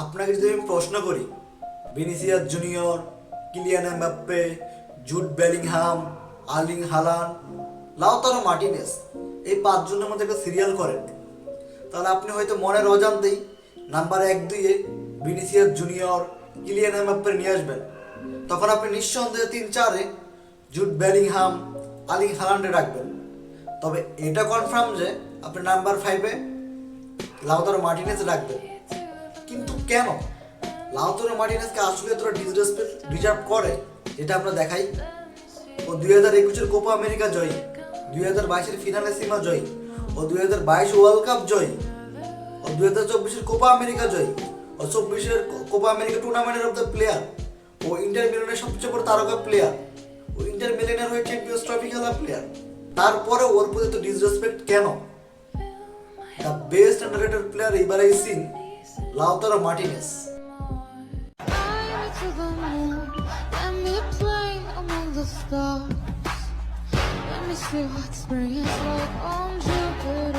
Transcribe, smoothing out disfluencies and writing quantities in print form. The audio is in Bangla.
আপনাকে যদি আমি প্রশ্ন করি, Vinicius Junior, Kylian Mbappe, Jude Bellingham, Erling Haaland, Lautaro Martinez, এই পাঁচজনের মধ্যে একটা সিরিয়াল করেন, তাহলে আপনি হয়তো মনের অজান্তেই নাম্বার 1-2-এ ভিনিসিয়াস জুনিয়র, কিলিয়ান এমবাপ্পে নিয়ে আসবেন। তখন আপনি নিঃসন্দেহে 3-4-এ জুড বেলিংহাম, আর্লিং হালান্ডে রাখবেন। তবে এটা কনফার্ম যে আপনি নাম্বার 5-এ লাউতারো মার্টিনেজ রাখবেন। কিন্তু কেন লাউতারো মার্টিনেজকে আসলে এতটা ডিসরেসপেক্ট ডিজার্ভ করে, এটা আমরা দেখাই। ও 2021-এর কোপা আমেরিকা জয়ী, 2022-এর ফিনালে সীমা জয়ী, ও 2022 ওয়ার্ল্ড কাপ জয়ী, ও 2024-এর কোপা আমেরিকা জয়ী, ও 24-এর কোপা আমেরিকা টুর্নামেন্টের অফ দ্য প্লেয়ার, ও ইন্টার মিলানের সবচেয়ে বড় তারকা প্লেয়ার, ও ইন্টার মিলানের হয়ে চ্যাম্পিয়ন্স ট্রফি খেলা প্লেয়ার। তারপরে ওর প্রতি তো ডিসরেসপেক্ট কেন? দ্য বেস্ট আন্ডাররেটেড প্লেয়ার এবার এই সিন Lautaro Martinez. To the moon, let me play among the stars. Let me see what spring is like on Jupiter.